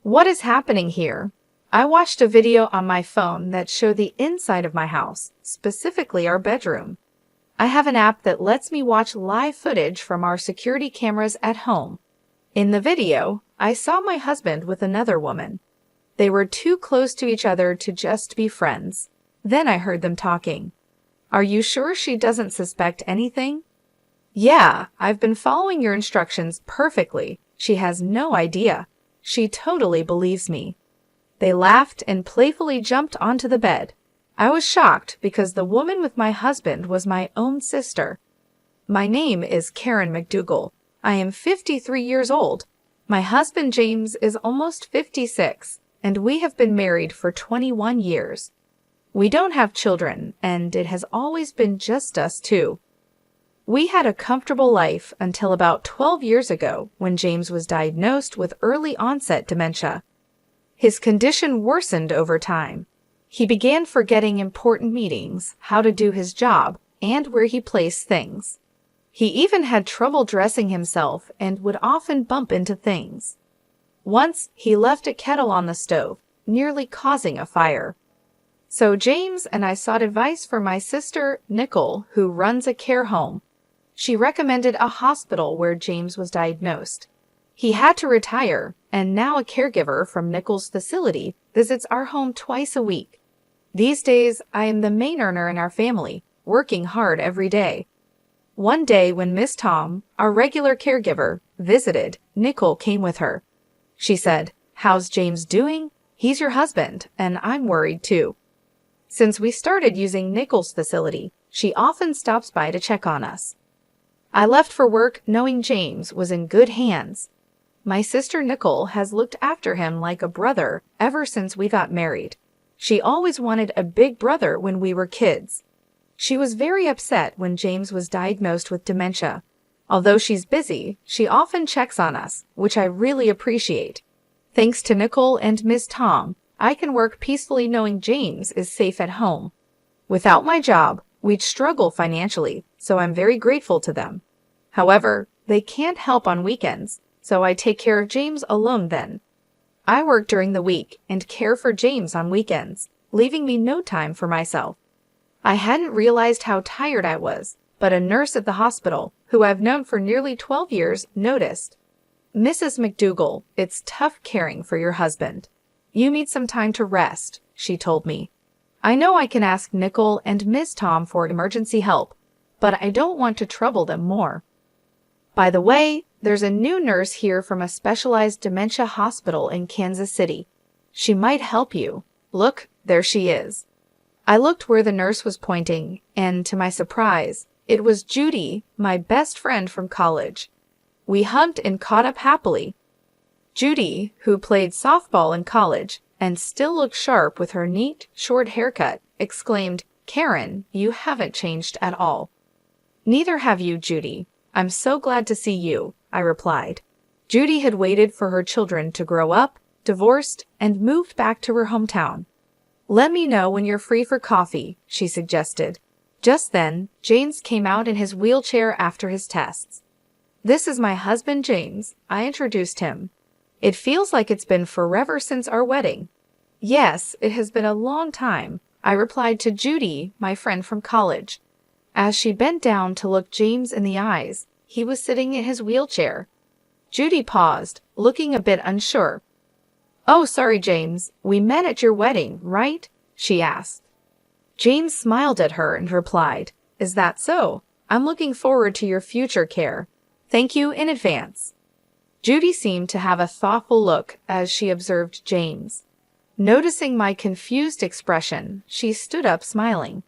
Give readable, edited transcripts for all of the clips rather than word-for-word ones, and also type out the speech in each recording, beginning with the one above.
What is happening here? I watched a video on my phone that showed the inside of my house, specifically our bedroom. I have an app that lets me watch live footage from our security cameras at home. In the video, I saw my husband with another woman. They were too close to each other to just be friends. Then I heard them talking. Are you sure she doesn't suspect anything? Yeah, I've been following your instructions perfectly. She has no idea. She totally believes me. They laughed and playfully jumped onto the bed. I was shocked because the woman with my husband was my own sister. My name is Karen McDougal. I am 53 years old. My husband James is almost 56, and we have been married for 21 years. We don't have children, and it has always been just us two. We had a comfortable life until about 12 years ago when James was diagnosed with early onset dementia. His condition worsened over time. He began forgetting important meetings, how to do his job, and where he placed things. He even had trouble dressing himself and would often bump into things. Once, he left a kettle on the stove, nearly causing a fire. So James and I sought advice from my sister, Nicole, who runs a care home. She recommended a hospital where James was diagnosed. He had to retire, and now a caregiver from Nicole's facility visits our home twice a week. These days, I am the main earner in our family, working hard every day. One day when Miss Tom, our regular caregiver, visited, Nicole came with her. She said, "How's James doing? He's your husband, and I'm worried too." Since we started using Nicole's facility, she often stops by to check on us. I left for work knowing James was in good hands. My sister Nicole has looked after him like a brother ever since we got married. She always wanted a big brother when we were kids. She was very upset when James was diagnosed with dementia. Although she's busy, she often checks on us, which I really appreciate. Thanks to Nicole and Ms. Tom, I can work peacefully knowing James is safe at home. Without my job, we'd struggle financially, so I'm very grateful to them. However, they can't help on weekends, so I take care of James alone then. I work during the week and care for James on weekends, leaving me no time for myself. I hadn't realized how tired I was, but a nurse at the hospital, who I've known for nearly 12 years, noticed. "Mrs. McDougal, it's tough caring for your husband. You need some time to rest," she told me. I know I can ask Nicole and Ms. Tom for emergency help, but I don't want to trouble them more. By the way, there's a new nurse here from a specialized dementia hospital in Kansas City. She might help you. Look, there she is. I looked where the nurse was pointing, and to my surprise, it was Judy, my best friend from college. We hugged and caught up happily. Judy, who played softball in college and still looked sharp with her neat, short haircut, exclaimed, "Karen, you haven't changed at all." "Neither have you, Judy. I'm so glad to see you," I replied. Judy had waited for her children to grow up, divorced, and moved back to her hometown. "Let me know when you're free for coffee," she suggested. Just then, James came out in his wheelchair after his tests. "This is my husband, James," I introduced him. "It feels like it's been forever since our wedding." "Yes, it has been a long time," I replied to Judy, my friend from college. As she bent down to look James in the eyes, he was sitting in his wheelchair. Judy paused, looking a bit unsure. "Oh, sorry, James. We met at your wedding, right?" she asked. James smiled at her and replied, "Is that so? I'm looking forward to your future care. Thank you in advance." Judy seemed to have a thoughtful look as she observed James. Noticing my confused expression, she stood up smiling.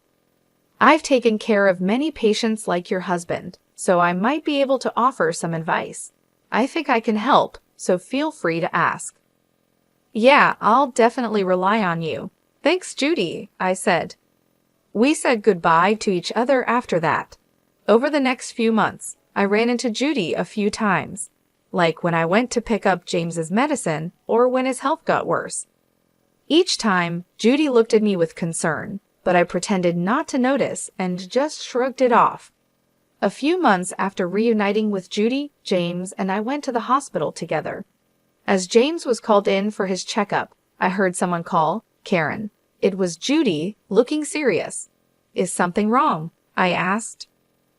"I've taken care of many patients like your husband, so I might be able to offer some advice. I think I can help, so feel free to ask." "Yeah, I'll definitely rely on you. Thanks, Judy," I said. We said goodbye to each other after that. Over the next few months, I ran into Judy a few times, like when I went to pick up James's medicine or when his health got worse. Each time, Judy looked at me with concern, but I pretended not to notice and just shrugged it off. A few months after reuniting with Judy, James and I went to the hospital together. As James was called in for his checkup, I heard someone call, "Karen." It was Judy, looking serious. "Is something wrong?" I asked.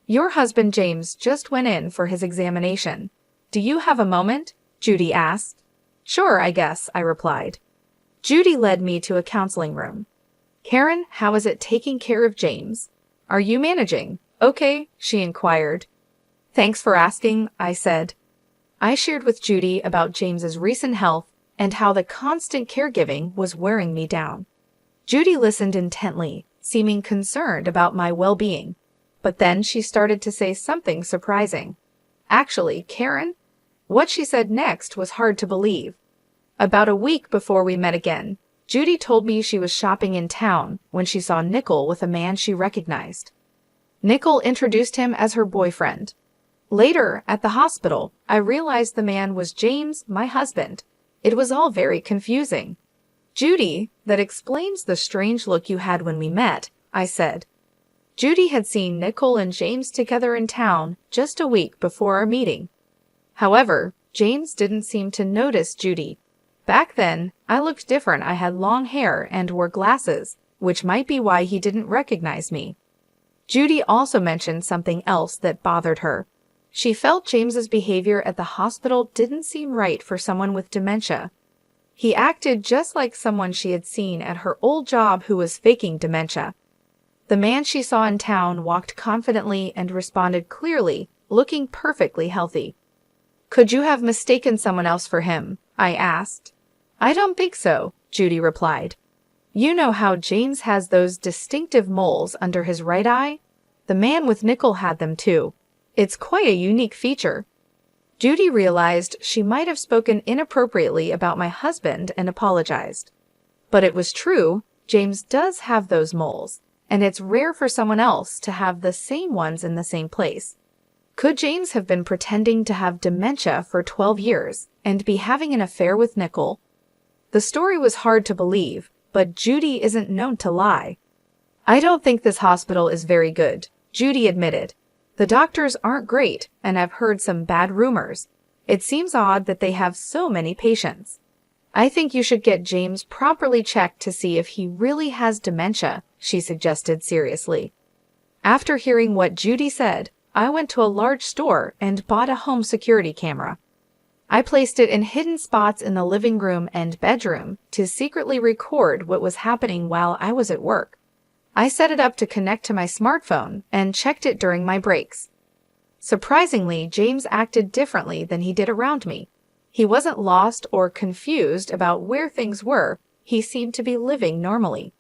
"Your husband James just went in for his examination. Do you have a moment?" Judy asked. "Sure, I guess," I replied. Judy led me to a counseling room. "Karen, how is it taking care of James? Are you managing okay?" she inquired. "Thanks for asking," I said. I shared with Judy about James's recent health and how the constant caregiving was wearing me down. Judy listened intently, seeming concerned about my well-being. But then she started to say something surprising. "Actually, Karen?" What she said next was hard to believe. About a week before we met again, Judy told me she was shopping in town when she saw Nickel with a man she recognized. Nickel introduced him as her boyfriend. Later, at the hospital, I realized the man was James, my husband. It was all very confusing. "Judy, that explains the strange look you had when we met," I said. Judy had seen Nickel and James together in town just a week before our meeting. However, James didn't seem to notice Judy. Back then, I looked different. I had long hair and wore glasses, which might be why he didn't recognize me. Judy also mentioned something else that bothered her. She felt James's behavior at the hospital didn't seem right for someone with dementia. He acted just like someone she had seen at her old job who was faking dementia. The man she saw in town walked confidently and responded clearly, looking perfectly healthy. "Could you have mistaken someone else for him?" I asked. "I don't think so," Judy replied. "You know how James has those distinctive moles under his right eye? The man with Nickel had them too. It's quite a unique feature." Judy realized she might have spoken inappropriately about my husband and apologized. But it was true, James does have those moles, and it's rare for someone else to have the same ones in the same place. Could James have been pretending to have dementia for 12 years and be having an affair with Nickel? The story was hard to believe, but Judy isn't known to lie. "I don't think this hospital is very good," Judy admitted. "The doctors aren't great, and I've heard some bad rumors. It seems odd that they have so many patients. I think you should get James properly checked to see if he really has dementia," she suggested seriously. After hearing what Judy said, I went to a large store and bought a home security camera. I placed it in hidden spots in the living room and bedroom to secretly record what was happening while I was at work. I set it up to connect to my smartphone and checked it during my breaks. Surprisingly, James acted differently than he did around me. He wasn't lost or confused about where things were. He seemed to be living normally.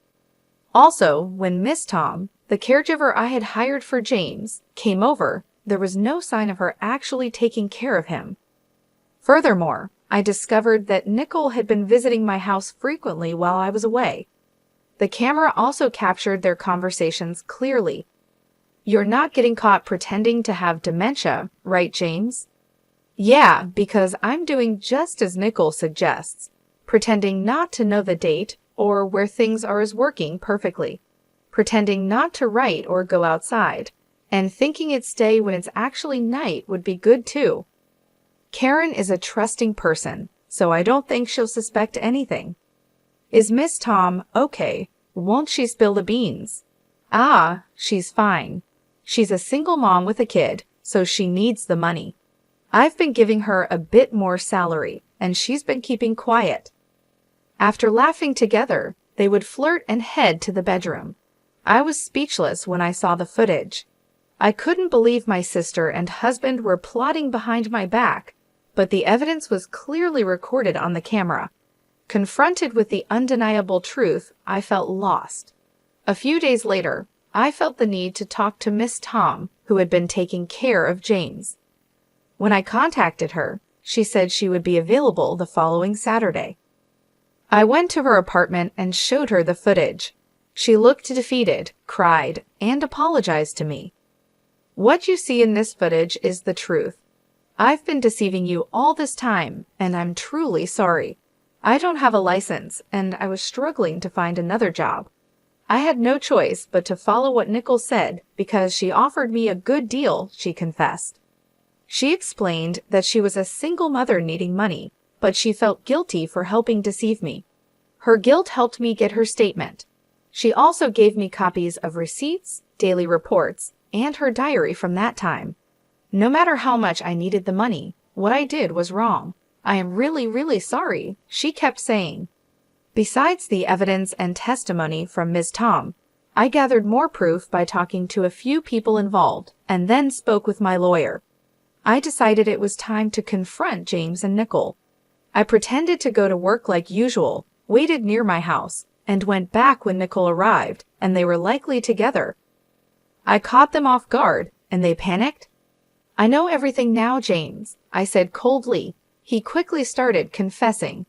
Also, when Miss Tom, the caregiver I had hired for James, came over, there was no sign of her actually taking care of him. Furthermore, I discovered that Nickel had been visiting my house frequently while I was away. The camera also captured their conversations clearly. "You're not getting caught pretending to have dementia, right, James?" "Yeah, because I'm doing just as Nickel suggests, pretending not to know the date or where things are as working perfectly, pretending not to write or go outside, and thinking it's day when it's actually night would be good too. Karen is a trusting person, so I don't think she'll suspect anything." "Is Miss Tom okay? Won't she spill the beans?" "Ah, she's fine. She's a single mom with a kid, so she needs the money. I've been giving her a bit more salary, and she's been keeping quiet." After laughing together, they would flirt and head to the bedroom. I was speechless when I saw the footage. I couldn't believe my sister and husband were plotting behind my back, but the evidence was clearly recorded on the camera. Confronted with the undeniable truth, I felt lost. A few days later, I felt the need to talk to Miss Tom, who had been taking care of James. When I contacted her, she said she would be available the following Saturday. I went to her apartment and showed her the footage. She looked defeated, cried, and apologized to me. "What you see in this footage is the truth. I've been deceiving you all this time, and I'm truly sorry. I don't have a license, and I was struggling to find another job. I had no choice but to follow what Nickel said because she offered me a good deal," she confessed. She explained that she was a single mother needing money, but she felt guilty for helping deceive me. Her guilt helped me get her statement. She also gave me copies of receipts, daily reports, and her diary from that time. No matter how much I needed the money, what I did was wrong. I am really, really sorry, she kept saying. Besides the evidence and testimony from Ms. Tom, I gathered more proof by talking to a few people involved and then spoke with my lawyer. I decided it was time to confront James and Nicole. I pretended to go to work like usual, waited near my house, and went back when Nicole arrived, and they were likely together. I caught them off guard, and they panicked. I know everything now, James, I said coldly. He quickly started confessing.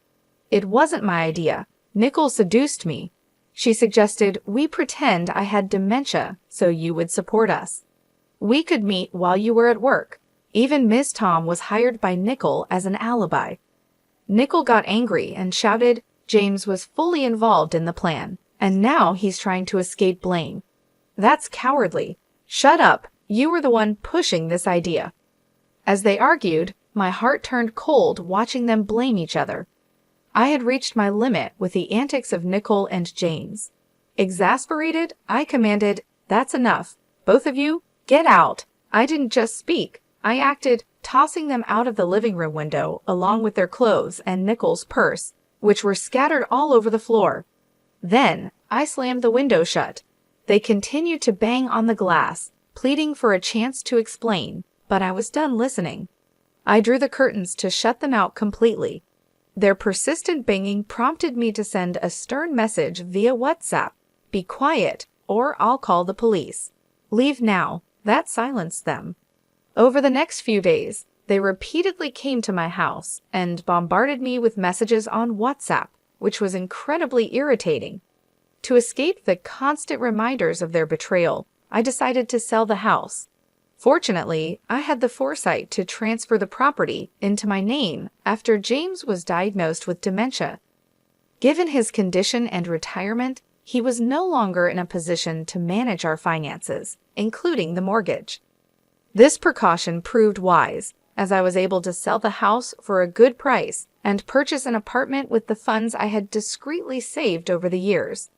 It wasn't my idea. Nicole seduced me. She suggested we pretend I had dementia so you would support us. We could meet while you were at work. Even Ms. Tom was hired by Nicole as an alibi. Nicole got angry and shouted James was fully involved in the plan, and now he's trying to escape blame. That's cowardly. Shut up. You were the one pushing this idea. As they argued, my heart turned cold watching them blame each other. I had reached my limit with the antics of Nicole and James. Exasperated, I commanded, "That's enough. Both of you, get out." I didn't just speak. I acted, tossing them out of the living room window along with their clothes and Nicole's purse, which were scattered all over the floor. Then, I slammed the window shut. They continued to bang on the glass, pleading for a chance to explain, but I was done listening. I drew the curtains to shut them out completely. Their persistent banging prompted me to send a stern message via WhatsApp. Be quiet, or I'll call the police. Leave now. That silenced them. Over the next few days, they repeatedly came to my house and bombarded me with messages on WhatsApp, which was incredibly irritating. To escape the constant reminders of their betrayal, I decided to sell the house. Fortunately, I had the foresight to transfer the property into my name after James was diagnosed with dementia. Given his condition and retirement, he was no longer in a position to manage our finances, including the mortgage. This precaution proved wise, as I was able to sell the house for a good price and purchase an apartment with the funds I had discreetly saved over the years.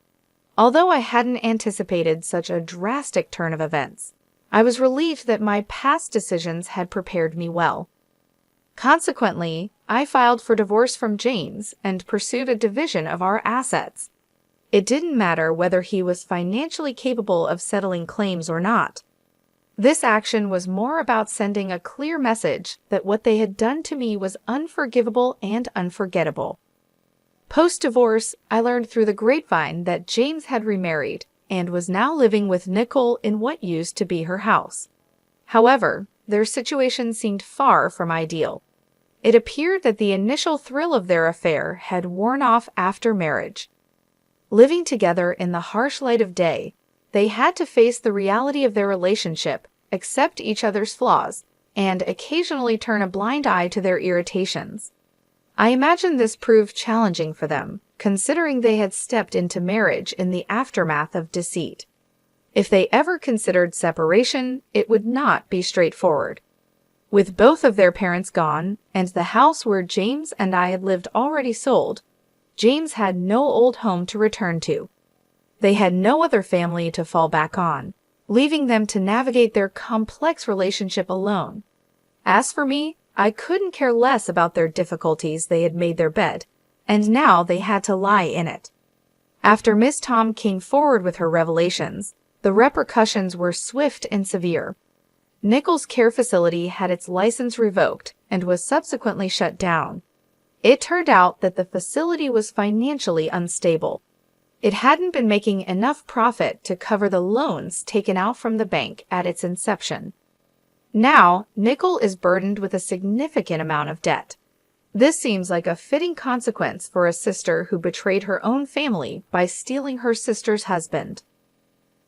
Although I hadn't anticipated such a drastic turn of events, I was relieved that my past decisions had prepared me well. Consequently, I filed for divorce from James and pursued a division of our assets. It didn't matter whether he was financially capable of settling claims or not. This action was more about sending a clear message that what they had done to me was unforgivable and unforgettable. Post-divorce, I learned through the grapevine that James had remarried and was now living with Nicole in what used to be her house. However, their situation seemed far from ideal. It appeared that the initial thrill of their affair had worn off after marriage. Living together in the harsh light of day, they had to face the reality of their relationship, accept each other's flaws, and occasionally turn a blind eye to their irritations. I imagine this proved challenging for them, considering they had stepped into marriage in the aftermath of deceit. If they ever considered separation, it would not be straightforward. With both of their parents gone, and the house where James and I had lived already sold, James had no old home to return to. They had no other family to fall back on, leaving them to navigate their complex relationship alone. As for me, I couldn't care less about their difficulties. They had made their bed, and now they had to lie in it. After Miss Tom came forward with her revelations, the repercussions were swift and severe. Nicole's care facility had its license revoked and was subsequently shut down. It turned out that the facility was financially unstable. It hadn't been making enough profit to cover the loans taken out from the bank at its inception. Now, Nicole is burdened with a significant amount of debt. This seems like a fitting consequence for a sister who betrayed her own family by stealing her sister's husband.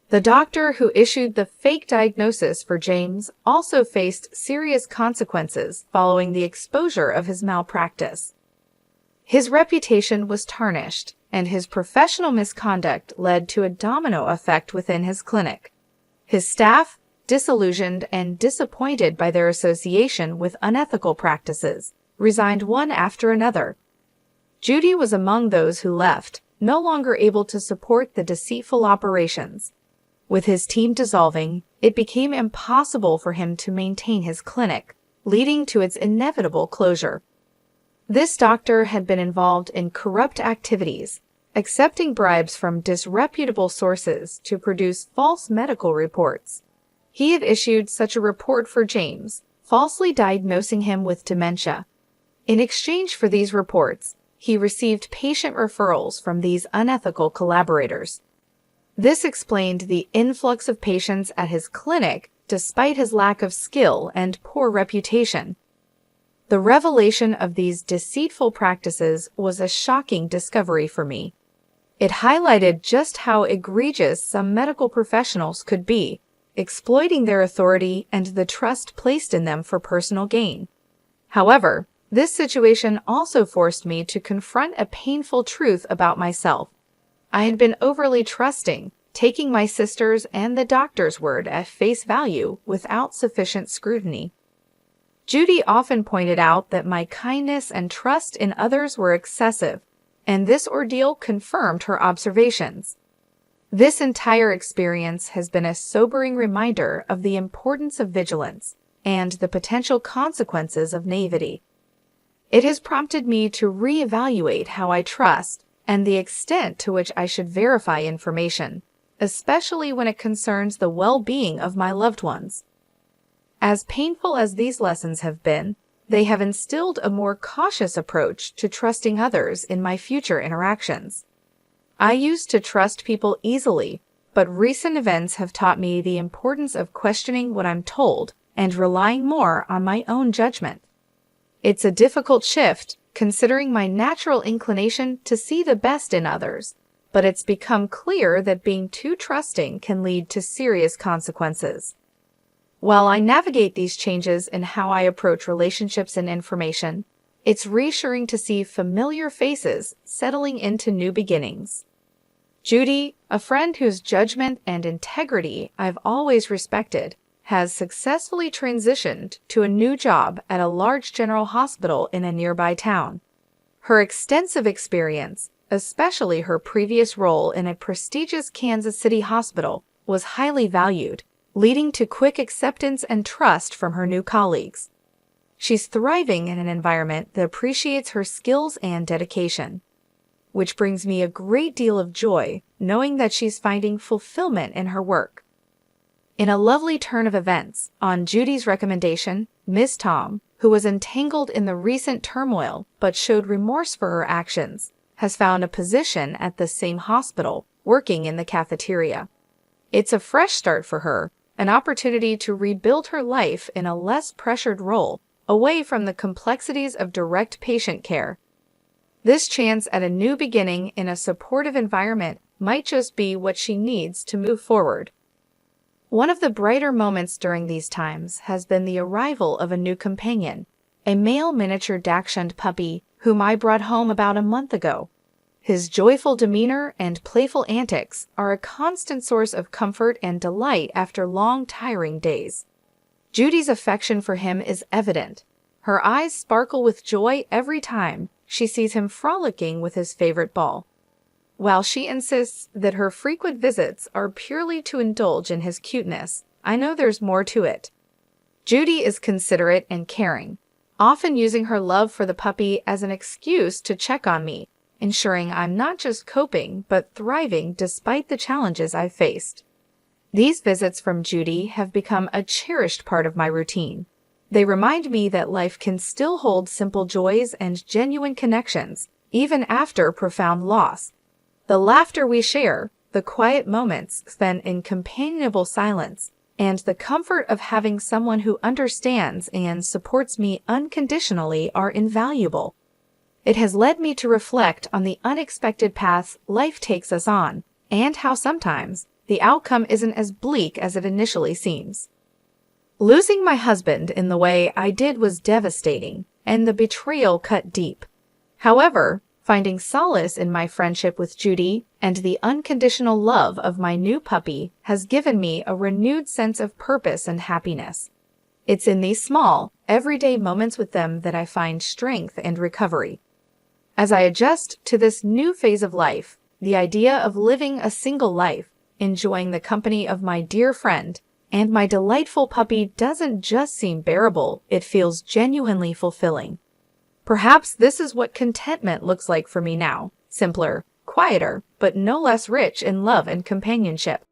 The doctor who issued the fake diagnosis for James also faced serious consequences following the exposure of his malpractice. His reputation was tarnished, and his professional misconduct led to a domino effect within his clinic. His staff, disillusioned and disappointed by their association with unethical practices, resigned one after another. Judy was among those who left, no longer able to support the deceitful operations. With his team dissolving, it became impossible for him to maintain his clinic, leading to its inevitable closure. This doctor had been involved in corrupt activities, accepting bribes from disreputable sources to produce false medical reports. He had issued such a report for James, falsely diagnosing him with dementia. In exchange for these reports, he received patient referrals from these unethical collaborators. This explained the influx of patients at his clinic despite his lack of skill and poor reputation. The revelation of these deceitful practices was a shocking discovery for me. It highlighted just how egregious some medical professionals could be, exploiting their authority and the trust placed in them for personal gain. However, this situation also forced me to confront a painful truth about myself. I had been overly trusting, taking my sister's and the doctor's word at face value without sufficient scrutiny. Judy often pointed out that my kindness and trust in others were excessive, and this ordeal confirmed her observations. This entire experience has been a sobering reminder of the importance of vigilance and the potential consequences of naivety. It has prompted me to reevaluate how I trust and the extent to which I should verify information, especially when it concerns the well-being of my loved ones. As painful as these lessons have been, they have instilled a more cautious approach to trusting others in my future interactions. I used to trust people easily, but recent events have taught me the importance of questioning what I'm told and relying more on my own judgment. It's a difficult shift, considering my natural inclination to see the best in others, but it's become clear that being too trusting can lead to serious consequences. While I navigate these changes in how I approach relationships and information, it's reassuring to see familiar faces settling into new beginnings. Judy, a friend whose judgment and integrity I've always respected, has successfully transitioned to a new job at a large general hospital in a nearby town. Her extensive experience, especially her previous role in a prestigious Kansas City hospital, was highly valued, leading to quick acceptance and trust from her new colleagues. She's thriving in an environment that appreciates her skills and dedication, which brings me a great deal of joy knowing that she's finding fulfillment in her work. In a lovely turn of events, on Judy's recommendation, Ms. Tom, who was entangled in the recent turmoil but showed remorse for her actions, has found a position at the same hospital, working in the cafeteria. It's a fresh start for her, an opportunity to rebuild her life in a less pressured role, away from the complexities of direct patient care. This chance at a new beginning in a supportive environment might just be what she needs to move forward. One of the brighter moments during these times has been the arrival of a new companion, a male miniature Dachshund puppy whom I brought home about a month ago. His joyful demeanor and playful antics are a constant source of comfort and delight after long, tiring days. Judy's affection for him is evident. Her eyes sparkle with joy every time she sees him frolicking with his favorite ball. While she insists that her frequent visits are purely to indulge in his cuteness, I know there's more to it. Judy is considerate and caring, often using her love for the puppy as an excuse to check on me, ensuring I'm not just coping but thriving despite the challenges I've faced. These visits from Judy have become a cherished part of my routine. They remind me that life can still hold simple joys and genuine connections, even after profound loss. The laughter we share, the quiet moments spent in companionable silence, and the comfort of having someone who understands and supports me unconditionally are invaluable. It has led me to reflect on the unexpected paths life takes us on, and how sometimes the outcome isn't as bleak as it initially seems. Losing my husband in the way I did was devastating, and the betrayal cut deep. However, finding solace in my friendship with Judy and the unconditional love of my new puppy has given me a renewed sense of purpose and happiness. It's in these small, everyday moments with them that I find strength and recovery. As I adjust to this new phase of life, the idea of living a single life, enjoying the company of my dear friend, and my delightful puppy doesn't just seem bearable, it feels genuinely fulfilling. Perhaps this is what contentment looks like for me now. Simpler, quieter, but no less rich in love and companionship.